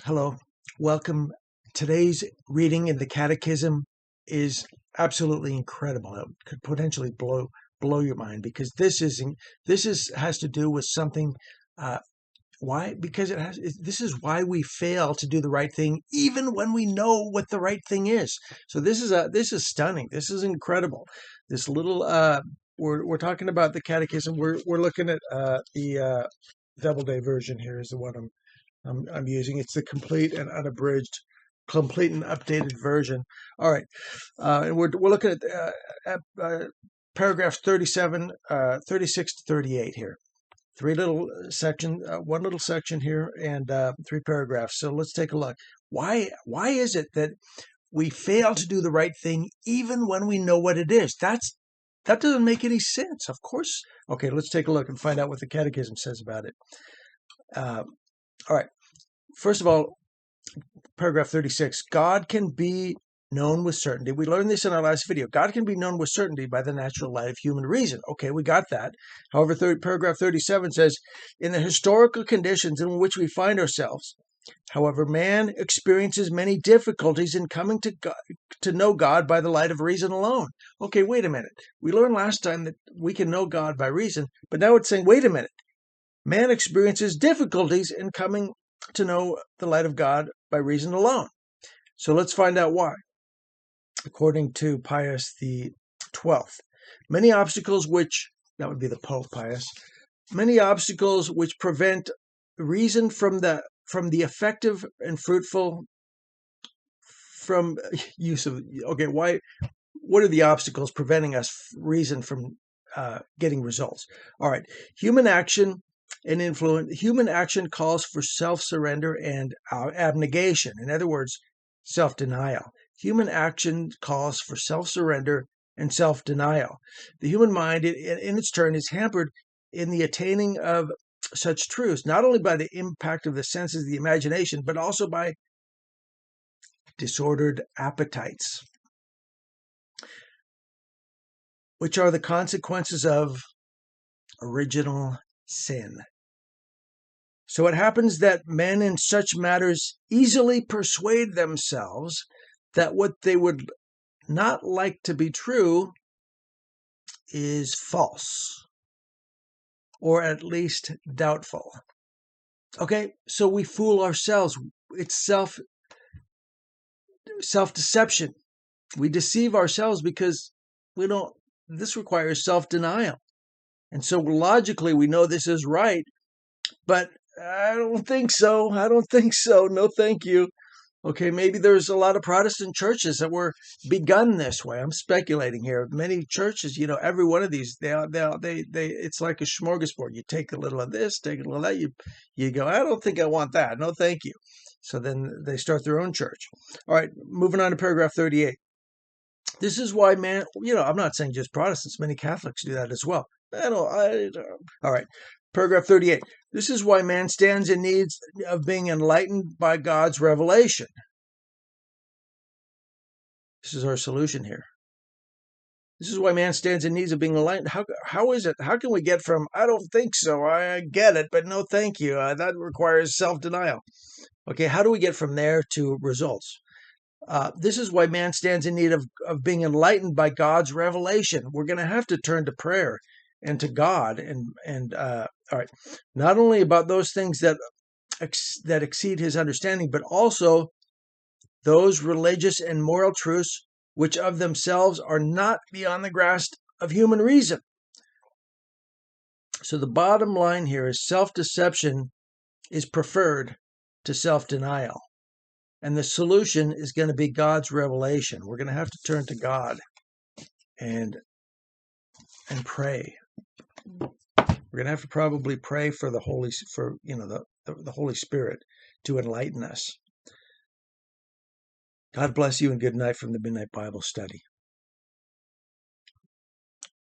Hello, welcome. Today's reading in the Catechism is absolutely incredible. It could potentially blow your mind because this has to do with something. Why? Because this is why we fail to do the right thing, even when we know what the right thing is. So this is stunning. This is incredible. This little we're talking about the Catechism. We're looking at the Doubleday version here is the one I'm using. It's the complete and unabridged, complete and updated version. All right, and we're looking at paragraphs 37, 36 to 38 here. One little section here, and three paragraphs. So let's take a look. Why is it that we fail to do the right thing even when we know what it is? That doesn't make any sense. Of course. Okay, let's take a look and find out what the Catechism says about it. All right. First of all, paragraph 36, God can be known with certainty. We learned this in our last video. God can be known with certainty by the natural light of human reason. Okay, we got that. However, paragraph 37 says, in the historical conditions in which we find ourselves, however, man experiences many difficulties in coming to know God by the light of reason alone. Okay, wait a minute. We learned last time that we can know God by reason, but now it's saying, wait a minute. Man experiences difficulties in coming to know the light of God by reason alone. So let's find out why. According to Pius the 12th, many obstacles that would be the Pope Pius, many obstacles which prevent reason from the effective and fruitful from use of, okay, what are the obstacles preventing us reason from getting results? All right, human action and influence. Human action calls for self-surrender and abnegation. In other words, self-denial. Human action calls for self-surrender and self-denial. The human mind, in its turn, is hampered in the attaining of such truths, not only by the impact of the senses of the imagination, but also by disordered appetites, which are the consequences of original sin. So it happens that men in such matters easily persuade themselves that what they would not like to be true is false, or at least doubtful. Okay, so we fool ourselves. It's self-deception. We deceive ourselves because this requires self-denial. And so logically we know this is right, but I don't think so. No, thank you. Okay, maybe there's a lot of Protestant churches that were begun this way. I'm speculating here. Many churches, every one of these, they it's like a smorgasbord. You take a little of this, take a little of that. You go, I don't think I want that. No, thank you. So then they start their own church. All right, moving on to paragraph 38. This is why I'm not saying just Protestants. Many Catholics do that as well. All right. Paragraph 38. This is why man stands in need of being enlightened by God's revelation. This is our solution here. This is why man stands in need of being enlightened. How is it? How can we get from, I don't think so, I get it, but no thank you. That requires self-denial. Okay, how do we get from there to results? This is why man stands in need of being enlightened by God's revelation. We're going to have to turn to prayer and to God, all right, not only about those things that exceed his understanding, but also those religious and moral truths which of themselves are not beyond the grasp of human reason. So the bottom line here is self-deception is preferred to self-denial. And the solution is going to be God's revelation. We're going to have to turn to God and pray. We're going to have to probably pray for the Holy Spirit to enlighten us. God bless you and good night from the Midnight Bible Study.